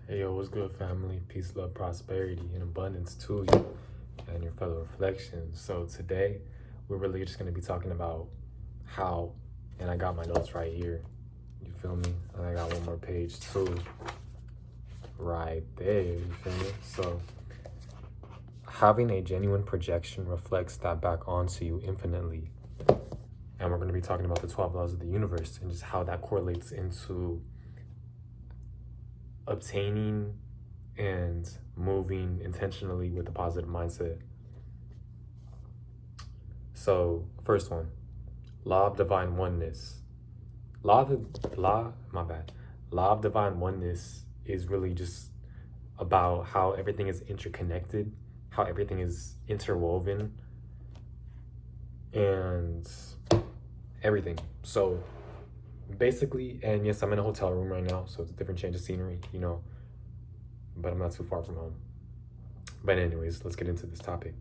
Hey yo, what's good, family? Peace, love, prosperity, and abundance to you and your fellow reflections. So today, we're really just going to be talking about how, and I got my notes right here. You feel me? And I got one more page too, right there. You feel me? So having a genuine projection reflects that back onto you infinitely. And we're going to be talking about the 12 laws of the universe and just how that correlates into obtaining and moving intentionally with a positive mindset. So, first one, law of divine oneness. Law of divine oneness is really just about how everything is interconnected, how everything is interwoven, and everything. So, basically, and yes, I'm in a hotel room right now, so it's a different change of scenery, but I'm not too far from home. But anyways, let's get into this topic.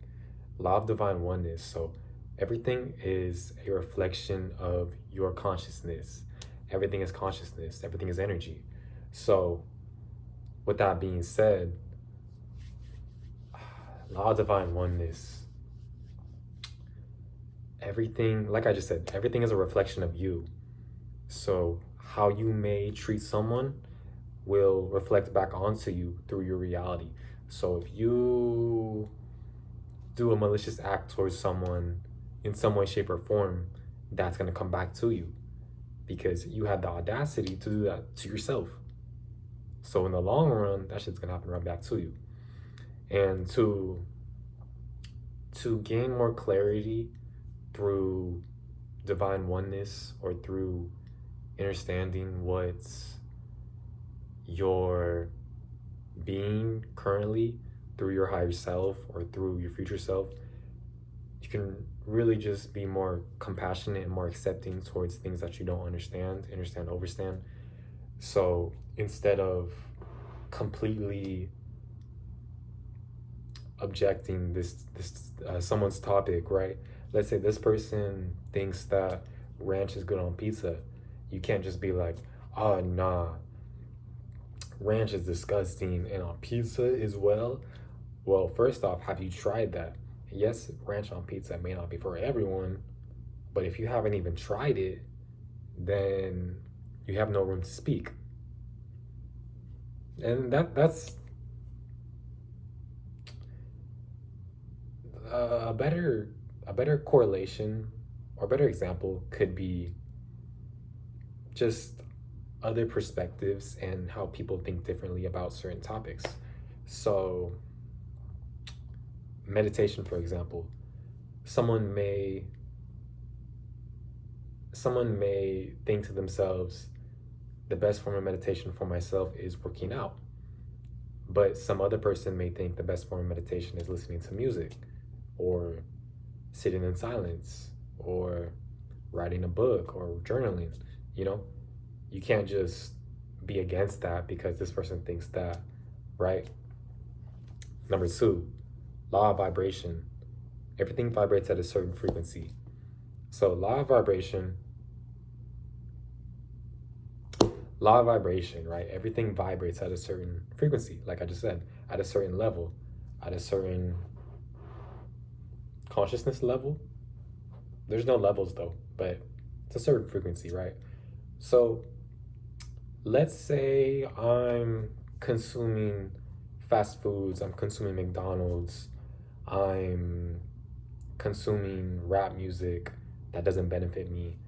Law of divine oneness. So everything is a reflection of your consciousness. Everything is consciousness. Everything is energy. So with that being said, law of divine oneness. Everything, like I just said, everything is a reflection of you. So how you may treat someone will reflect back onto you through your reality. So if you do a malicious act towards someone in some way, shape, or form, that's going to come back to you because you had the audacity to do that to yourself. So in the long run, that shit's going to happen right back to you. And to gain more clarity through divine oneness or through understanding what's your being currently through your higher self or through your future self, you can really just be more compassionate and more accepting towards things that you don't understand, overstand. So instead of completely objecting this someone's topic, right? Let's say this person thinks that ranch is good on pizza. You can't just be like, oh nah, ranch is disgusting and on pizza as well. Well, first off, have you tried that? Yes, ranch on pizza may not be for everyone, but if you haven't even tried it, then you have no room to speak. And that's a better correlation or better example could be just other perspectives and how people think differently about certain topics. So, meditation, for example, someone may someone may think to themselves, the best form of meditation for myself is working out. But some other person may think the best form of meditation is listening to music or sitting in silence or writing a book or journaling. You know, you can't just be against that because this person thinks that, right? Number two, law of vibration. Everything vibrates at a certain frequency. So, law of vibration, right? Everything vibrates at a certain frequency, like I just said, at a certain level, at a certain consciousness level. There's no levels though, but it's a certain frequency, right? So let's say I'm consuming fast foods, I'm consuming McDonald's, I'm consuming rap music that doesn't benefit me,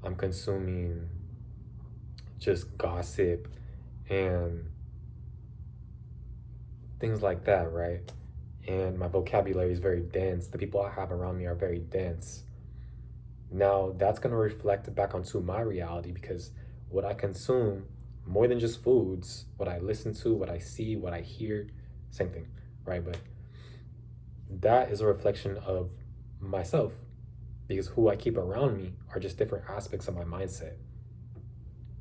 I'm consuming just gossip and things like that, right? And my vocabulary is very dense. The people I have around me are very dense. Now, that's going to reflect back onto my reality because what I consume, more than just foods, what I listen to, what I see, what I hear, same thing, right? But that is a reflection of myself because who I keep around me are just different aspects of my mindset.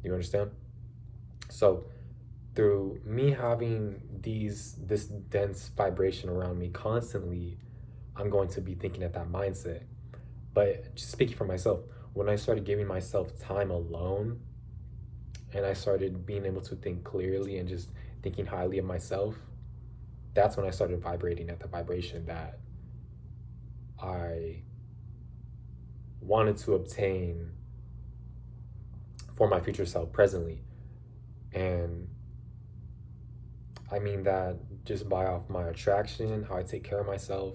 You understand? So, through me having this dense vibration around me constantly, I'm going to be thinking at that mindset. But just speaking for myself, when I started giving myself time alone and I started being able to think clearly and just thinking highly of myself, that's when I started vibrating at the vibration that I wanted to obtain for my future self presently. And I mean that just by off my attraction, how I take care of myself,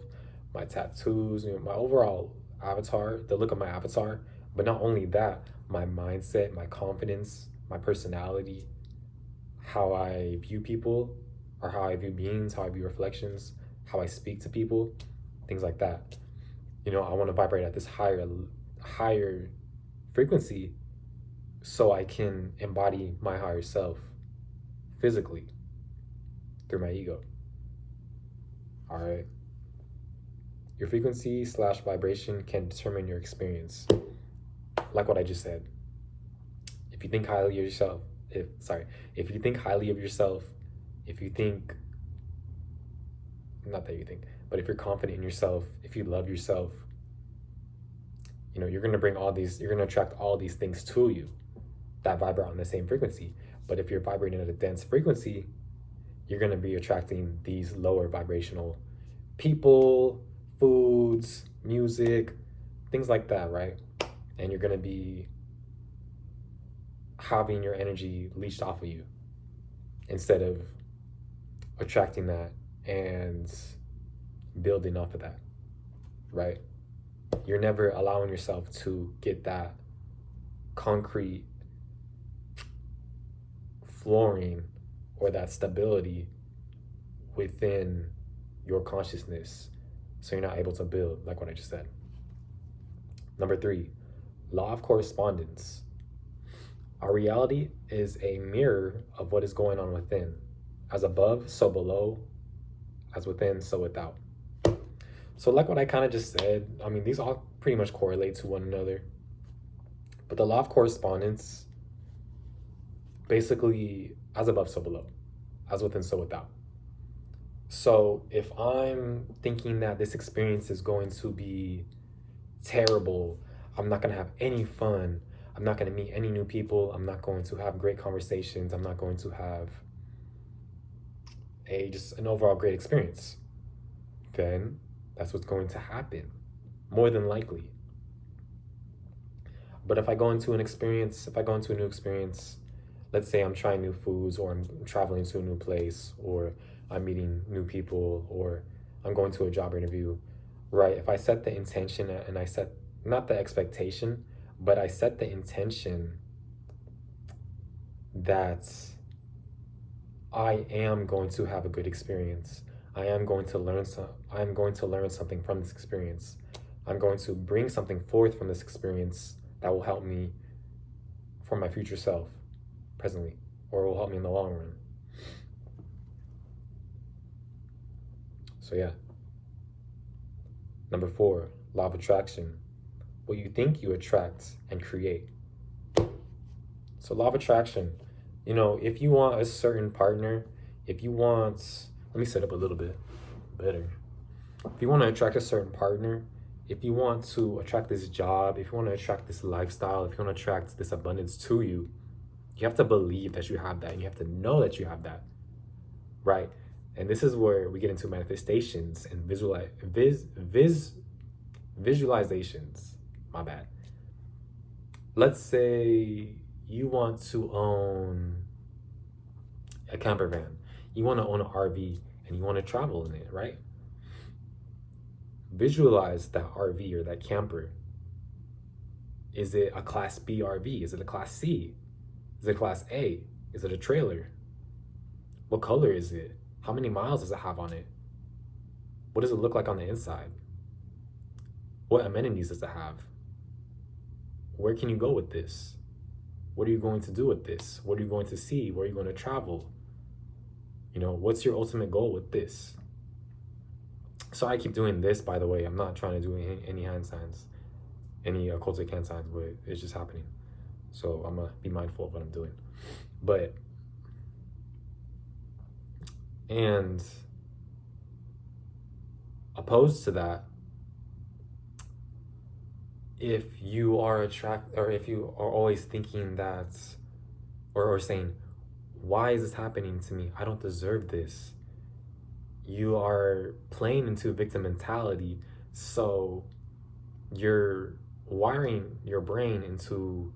my tattoos, my overall avatar, the look of my avatar. But not only that, my mindset, my confidence, my personality, how I view people, or how I view beings, how I view reflections, how I speak to people, things like that. I want to vibrate at this higher frequency so I can embody my higher self physically through my ego. All right. Your frequency / vibration can determine your experience. Like what I just said. If you think highly of yourself, if you think highly of yourself, if you think, not that you think, but if you're confident in yourself, if you love yourself, you're going to you're going to attract all these things to you that vibrate on the same frequency. But if you're vibrating at a dense frequency, you're going to be attracting these lower vibrational people, foods, music, things like that, right? And you're going to be having your energy leached off of you instead of attracting that and building off of that, right? You're never allowing yourself to get that concrete flooring or that stability within your consciousness, so you're not able to build, like what I just said. Number 3, law of correspondence. Our reality is a mirror of what is going on within. As above, so below. As within, so without. So like what I kind of just said, I mean, these all pretty much correlate to one another. But the law of correspondence, basically, as above, so below. As within, so without. So if I'm thinking that this experience is going to be terrible, I'm not going to have any fun, I'm not going to meet any new people, I'm not going to have great conversations, I'm not going to have just an overall great experience, then that's what's going to happen, more than likely. But if I go into a new experience, let's say I'm trying new foods, or I'm traveling to a new place, or I'm meeting new people, or I'm going to a job interview, right? If I set the intention and I set, not the expectation, but I set the intention that I am going to have a good experience. I'm going to learn something from this experience. I'm going to bring something forth from this experience that will help me for my future self presently, or will help me in the long run. So yeah. Number 4, law of attraction. What you think, you attract and create. So law of attraction, if you want a certain partner, let me set up a little bit better. If you want to attract a certain partner, if you want to attract this job, if you want to attract this lifestyle, if you want to attract this abundance to you, you have to believe that you have that, and you have to know that you have that, right? And this is where we get into manifestations and visualizations. My bad. Let's say you want to own a camper van. You want to own an RV, and you want to travel in it, right? Visualize that RV or that camper. Is it a Class B RV? Is it a Class C? Is it a Class A? Is it a trailer? What color is it? How many miles does it have on it? What does it look like on the inside? What amenities does it have? Where can you go with this? What are you going to do with this? What are you going to see? Where are you going to travel? What's your ultimate goal with this? So I keep doing this, by the way. I'm not trying to do any hand signs, any occultic hand signs, but it's just happening. So I'm going to be mindful of what I'm doing. And opposed to that, if you are always thinking that, or saying, Why is this happening to me? I don't deserve this. You are playing into victim mentality. So you're wiring your brain into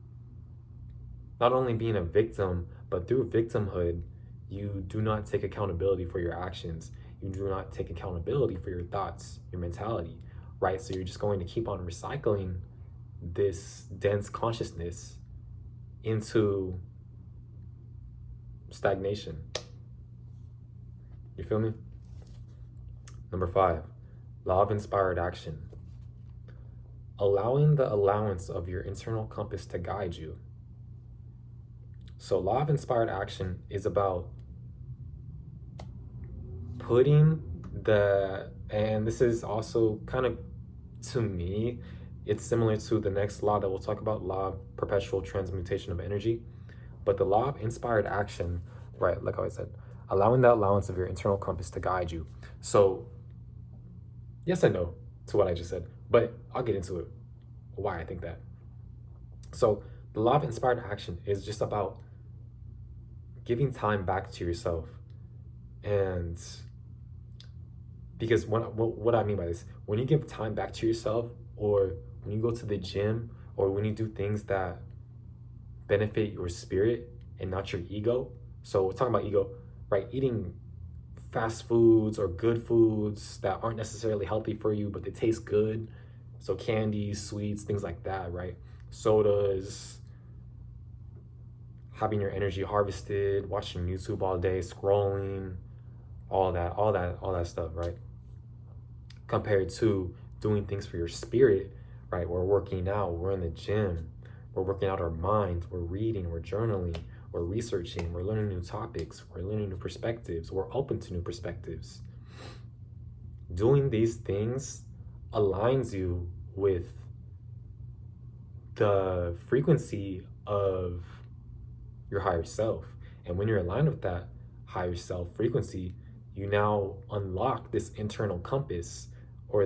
not only being a victim, but through victimhood, you do not take accountability for your actions. You do not take accountability for your thoughts, your mentality, right? So you're just going to keep on recycling this dense consciousness into stagnation. You feel me? Number 5, law of inspired action. Allowing the allowance of your internal compass to guide you. So law of inspired action is about putting and this is also kind of, to me, it's similar to the next law that we'll talk about, law of perpetual transmutation of energy. But the law of inspired action, right, like I said, allowing the allowance of your internal compass to guide you. So yes and no to what I just said, but I'll get into it, why I think that. So the law of inspired action is just about giving time back to yourself. And because what I mean by this, when you give time back to yourself, or when you go to the gym, or when you do things that benefit your spirit and not your ego. So we're talking about ego, right? Eating fast foods or good foods that aren't necessarily healthy for you, but they taste good. So candies, sweets, things like that, right? Sodas, having your energy harvested, watching YouTube all day, scrolling, all that stuff, right? Compared to doing things for your spirit, right? We're working out, we're in the gym, we're working out our minds, we're reading, we're journaling, we're researching, we're learning new topics, we're learning new perspectives, we're open to new perspectives. Doing these things aligns you with the frequency of your higher self. And when you're aligned with that higher self frequency, you now unlock this internal compass, or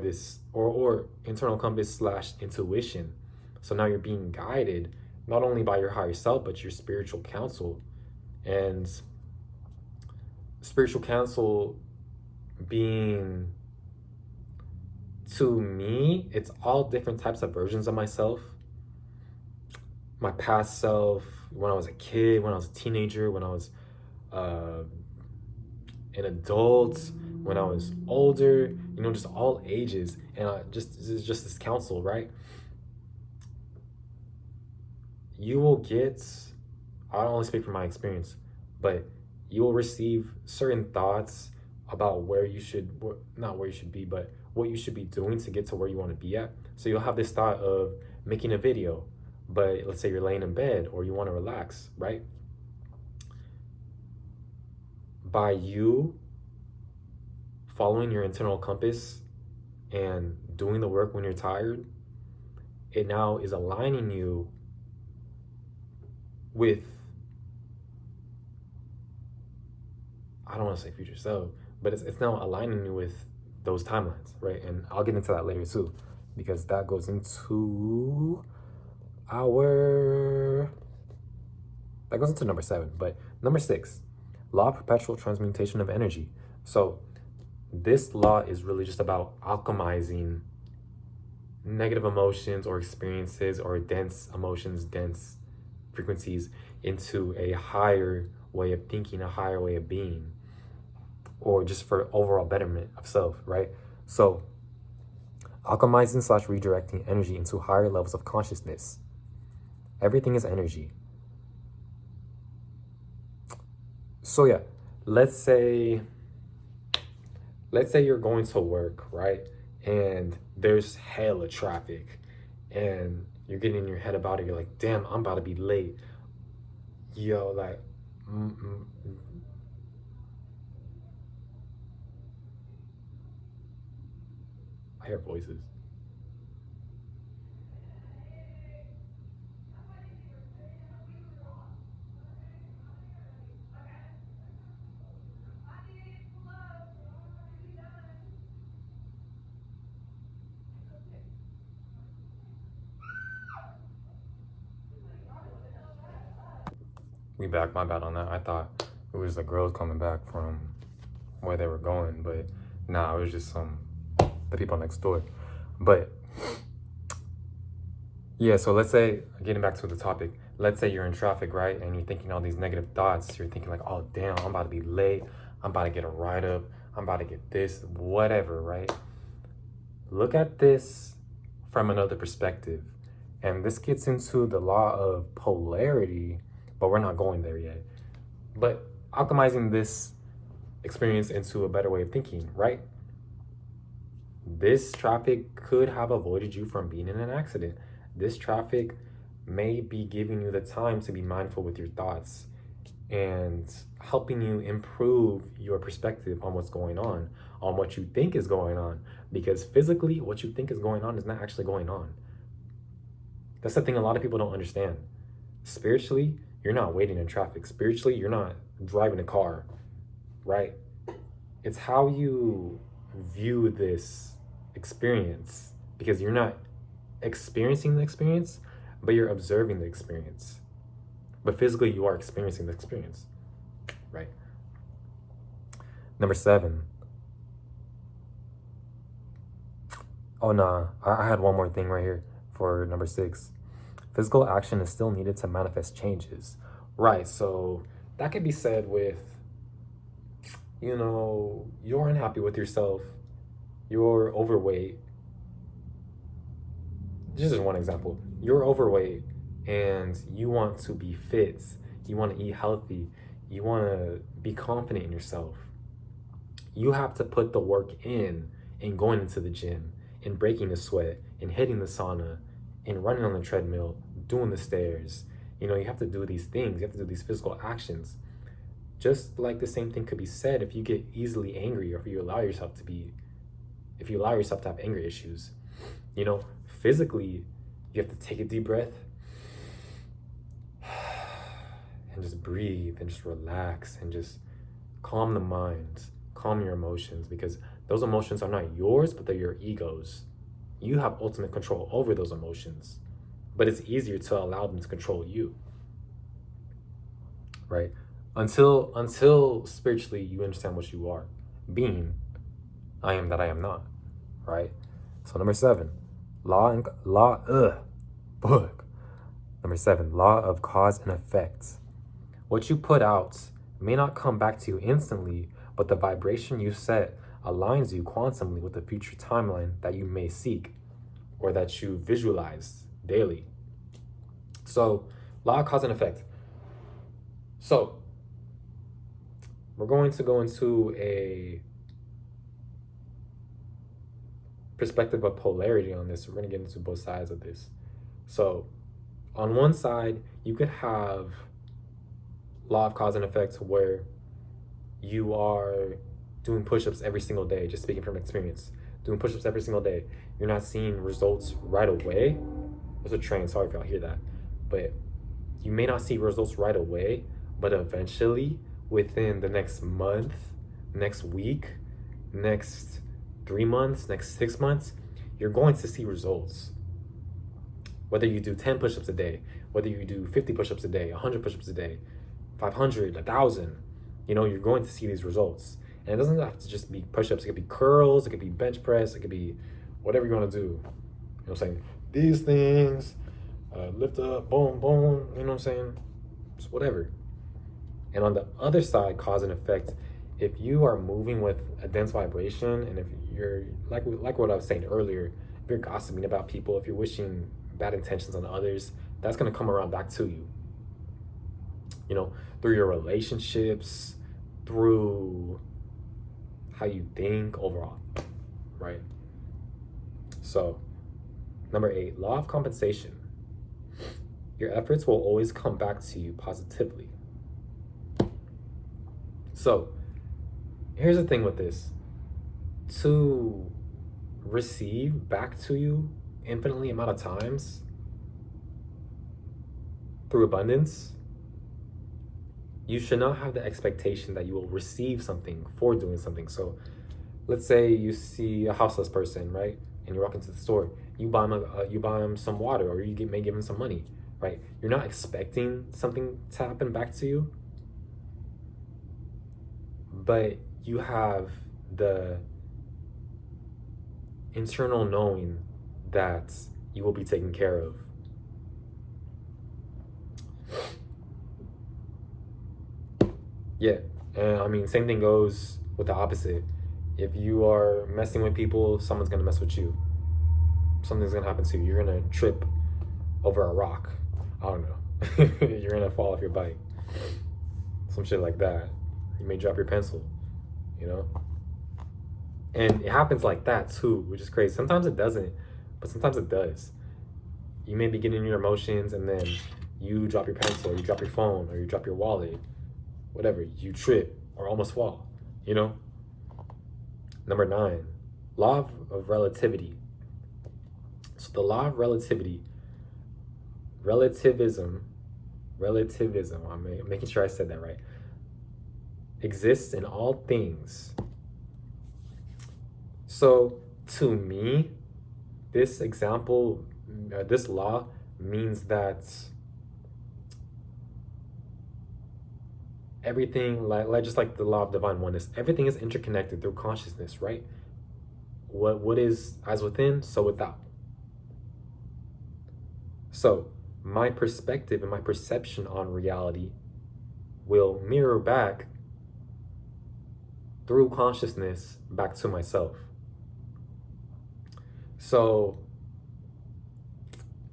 internal compass slash intuition. So now you're being guided not only by your higher self, but your spiritual counsel. And spiritual counsel being, to me, it's all different types of versions of myself. My past self, when I was a kid, when I was a teenager, when I was an adult, when I was older, just all ages. And this is just this counsel, right? You will get, I don't only speak from my experience, but you will receive certain thoughts about not where you should be, but what you should be doing to get to where you want to be at. So you'll have this thought of making a video, but let's say you're laying in bed or you want to relax, right? By you following your internal compass and doing the work when you're tired, it now is aligning you with, I don't want to say future self, but it's now aligning you with those timelines, right? And I'll get into that later too, because that goes into number 7. But number 6, law of perpetual transmutation of energy. So this law is really just about alchemizing negative emotions or experiences or dense emotions, dense frequencies into a higher way of thinking, a higher way of being, or just for overall betterment of self, right? So alchemizing slash redirecting energy into higher levels of consciousness. Everything is energy. So yeah, let's say you're going to work, right? And there's hella traffic and you're getting in your head about it. You're like, damn, I'm about to be late. Yo, like, I hear voices. We back, my bad on that. I thought it was the girls coming back from where they were going, but nah, it was just the people next door. But yeah, so let's say, getting back to the topic, let's say you're in traffic, right? And you're thinking all these negative thoughts. You're thinking like, oh, damn, I'm about to be late. I'm about to get a ride up. I'm about to get this, whatever, right? Look at this from another perspective. And this gets into the law of polarity, but we're not going there yet. But alchemizing this experience into a better way of thinking, right? This traffic could have avoided you from being in an accident. This traffic may be giving you the time to be mindful with your thoughts and helping you improve your perspective on what's going on what you think is going on. Because physically, what you think is going on is not actually going on. That's the thing a lot of people don't understand. Spiritually, you're not waiting in traffic. Spiritually, you're not driving a car, right? It's how you view this experience, because you're not experiencing the experience, but you're observing the experience. But physically, you are experiencing the experience, right? Number 7. Oh, nah, I had one more thing right here for number 6. Physical action is still needed to manifest changes. Right, so that could be said with, you're unhappy with yourself, you're overweight. This is one example. You're overweight and you want to be fit, you want to eat healthy, you want to be confident in yourself. You have to put the work in going into the gym, in breaking the sweat, in hitting the sauna, in running on the treadmill, doing the stairs. You have to do these things. You have to do these physical actions. Just like the same thing could be said if you get easily angry, or if you allow yourself to have anger issues. Physically, you have to take a deep breath and just breathe and just relax and just calm the mind, calm your emotions, because those emotions are not yours, but they're your ego's. You have ultimate control over those emotions, but it's easier to allow them to control you, right? Until spiritually you understand what you are, being I am that I am not, right? So number 7, Number 7, law of cause and effect. What you put out may not come back to you instantly, but the vibration you set aligns you quantumly with the future timeline that you may seek or that you visualize daily. So, law of cause and effect. So, we're going to go into a perspective of polarity on this. We're going to get into both sides of this. So, on one side, you could have law of cause and effect where you are doing push-ups every single day, just speaking from experience, doing push-ups every single day. You're not seeing results right away. There's a train, sorry if y'all hear that. But you may not see results right away, but eventually, within the next month, next week, next 3 months, next 6 months, you're going to see results. Whether you do 10 push-ups a day, whether you do 50 push-ups a day, 100 push-ups a day, 500, 1,000, you're going to see these results. And it doesn't have to just be push-ups. It could be curls, it could be bench press, it could be whatever you want to do. You know what I'm saying? These things, lift up, boom, boom, you know what I'm saying? Just whatever. And on the other side, cause and effect, if you are moving with a dense vibration, and if you're, like what I was saying earlier, if you're gossiping about people, if you're wishing bad intentions on others, that's going to come around back to you. Through your relationships, through how you think overall, right? So, number 8, law of compensation. Your efforts will always come back to you positively. So, here's the thing with this. To receive back to you infinitely amount of times through abundance, you should not have the expectation that you will receive something for doing something. So let's say you see a houseless person, right? And you walk into the store, you buy them some water, or you may give them some money, right? You're not expecting something to happen back to you. but you have the internal knowing that you will be taken care of. Yeah, and I mean, same thing goes with the opposite. If you are messing with people, someone's gonna mess with you. Something's gonna happen to you. You're gonna trip over a rock. I don't know. You're gonna fall off your bike. Some shit like that. You may drop your pencil, you know? And it happens like that too, which is crazy. Sometimes it doesn't, but sometimes it does. You may be getting your emotions and then you drop your pencil, or you drop your phone, or you drop your wallet, whatever. You trip or almost fall, you know? Number 9, law of relativity. So the law of relativity, relativism, I'm making sure I said that right, exists in all things. So to me, this example, this law means that everything, like just like the law of divine oneness, everything is interconnected through consciousness, right? What is as within, so without. So my perspective and my perception on reality will mirror back through consciousness back to myself. So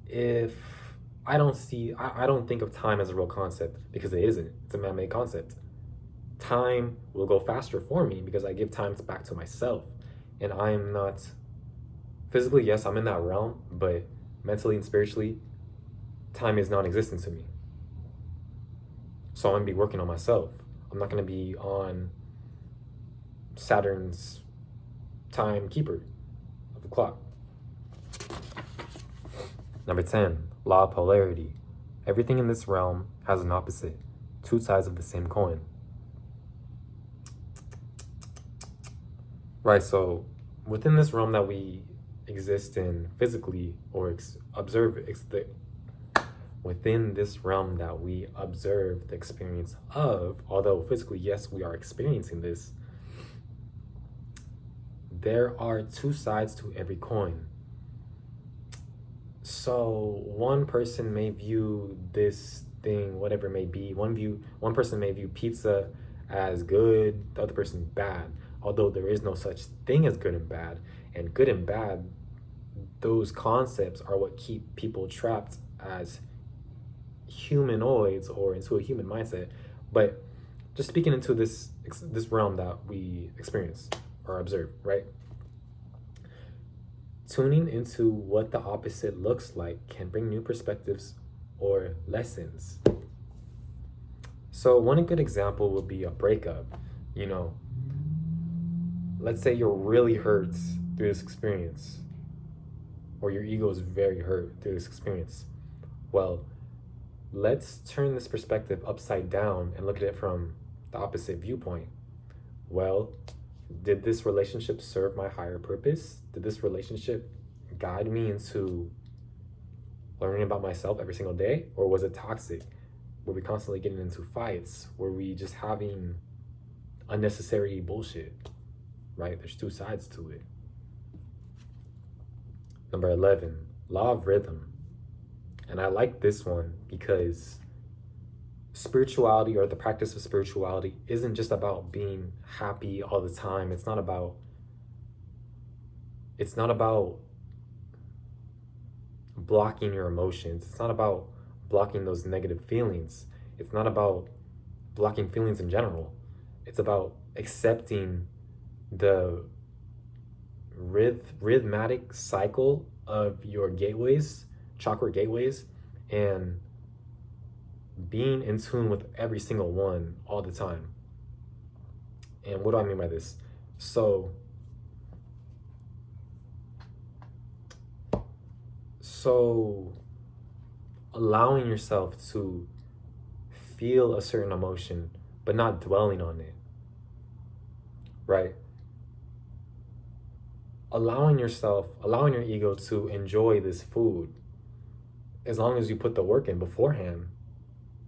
if I don't think of time as a real concept, because it isn't. It's a man-made concept. Time will go faster for me because I give time back to myself. And I am not, physically, yes, I'm in that realm, but mentally and spiritually, time is non-existent to me. So I'm gonna be working on myself. I'm not gonna be on Saturn's timekeeper of the clock. Number 10, law of polarity. Everything in this realm has an opposite, two sides of the same coin. Right, so within this realm that we exist in physically or within this realm that we observe the experience of, although physically, yes, we are experiencing this, there are two sides to every coin. So one person may view this thing, whatever it may be, one person may view pizza as good, the other person bad, although there is no such thing as good and bad. And good and bad, those concepts are what keep people trapped as humanoids or into a human mindset. But just speaking into this realm that we experience or observe, right? Tuning into what the opposite looks like can bring new perspectives or lessons. So one good example would be a breakup. You know, let's say you're really hurt through this experience, or your ego is very hurt through this experience. Well, let's turn this perspective upside down and look at it from the opposite viewpoint. Well, did this relationship serve my higher purpose? Did this relationship guide me into learning about myself every single day? Or was it toxic? Were we constantly getting into fights? Were we just having unnecessary bullshit? Right? There's two sides to it. Number 11, law of rhythm. And I like this one because spirituality, or the practice of spirituality, isn't just about being happy all the time. It's not about blocking your emotions. It's not about blocking those negative feelings. It's not about blocking feelings in general. It's about accepting the rhythmic cycle of your gateways, chakra gateways, and being in tune with every single one all the time. And what do I mean by this? So allowing yourself to feel a certain emotion, but not dwelling on it, right? Allowing your ego to enjoy this food, as long as you put the work in beforehand,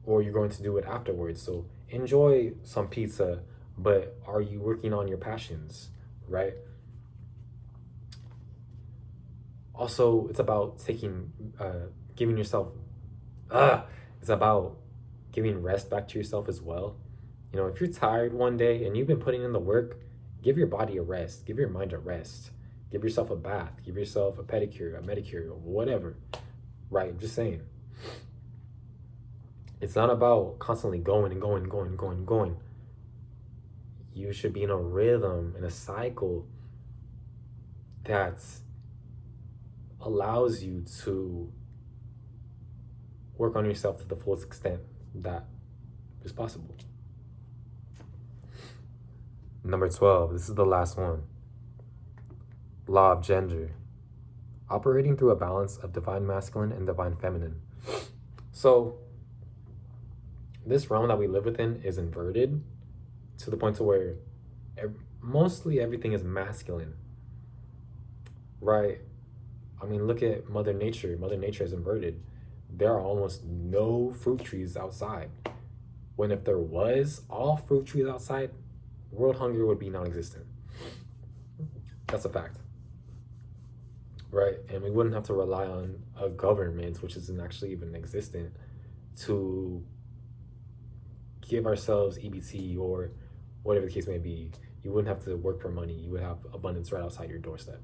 or you're going to do it afterwards. So enjoy some pizza, but are you working on your passions, right? Also, it's about giving yourself, it's about giving rest back to yourself as well. If you're tired one day and you've been putting in the work, give your body a rest, give your mind a rest, give yourself a bath, give yourself a pedicure, a manicure, or whatever, right? I'm just saying. It's not about constantly going and going and going and going and going. You should be in a rhythm, in a cycle that allows you to work on yourself to the fullest extent that is possible. Number 12, this is the last one. Law of gender. Operating through a balance of divine masculine and divine feminine. So, this realm that we live within is inverted to the point to where mostly everything is masculine, right? I mean, look at Mother Nature. Mother Nature is inverted. There are almost no fruit trees outside. When if there was all fruit trees outside, world hunger would be non-existent. That's a fact, right? And we wouldn't have to rely on a government, which isn't actually even existent, to give ourselves EBT or whatever the case may be. You wouldn't have to work for money. You would have abundance right outside your doorstep.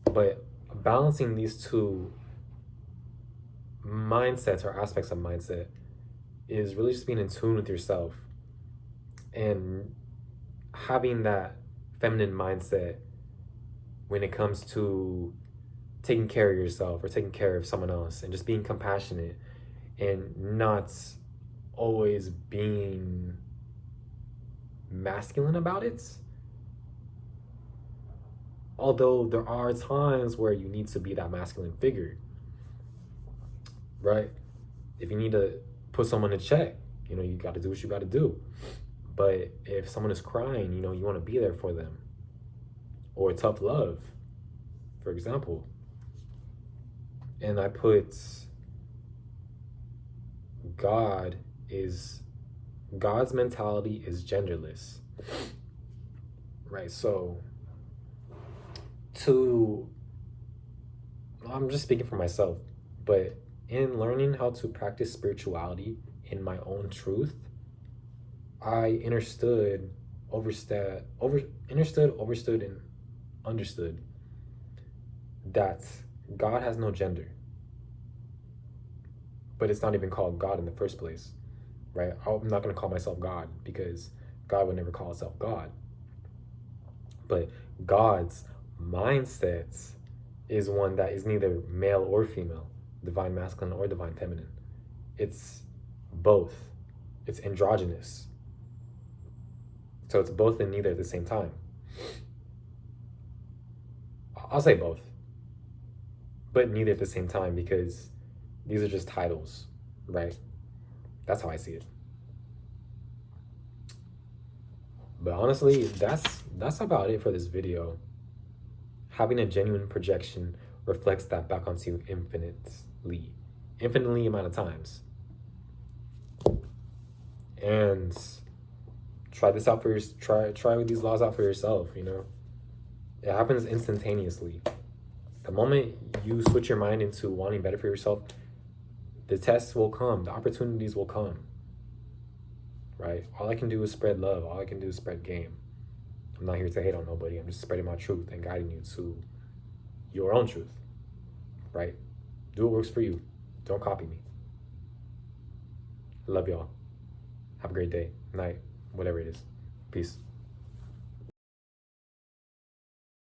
But balancing these two mindsets or aspects of mindset is really just being in tune with yourself and having that feminine mindset when it comes to taking care of yourself or taking care of someone else, and just being compassionate and not always being masculine about it. Although there are times where you need to be that masculine figure, right? If you need to put someone in check, you got to do what you got to do. But if someone is crying, you want to be there for them. Or tough love, for example. And I put God's mentality is genderless, right? So I'm just speaking for myself, but in learning how to practice spirituality in my own truth, I understood, and understood that God has no gender. But it's not even called God in the first place, right? I'm not going to call myself God because God would never call himself God. But God's mindset is one that is neither male or female, divine masculine or divine feminine. It's both. It's androgynous. So it's both and neither at the same time. I'll say both, but neither at the same time, because these are just titles, right? That's how I see it. But honestly, that's about it for this video. Having a genuine projection reflects that back onto you infinitely amount of times. And try this out for try these laws out for yourself. It happens instantaneously. The moment you switch your mind into wanting better for yourself, the tests will come, the opportunities will come, right? All I can do is spread love. All I can do is spread game. I'm not here to hate on nobody. I'm just spreading my truth and guiding you to your own truth, right? Do what works for you. Don't copy me. I love y'all. Have a great day, night, whatever it is. Peace.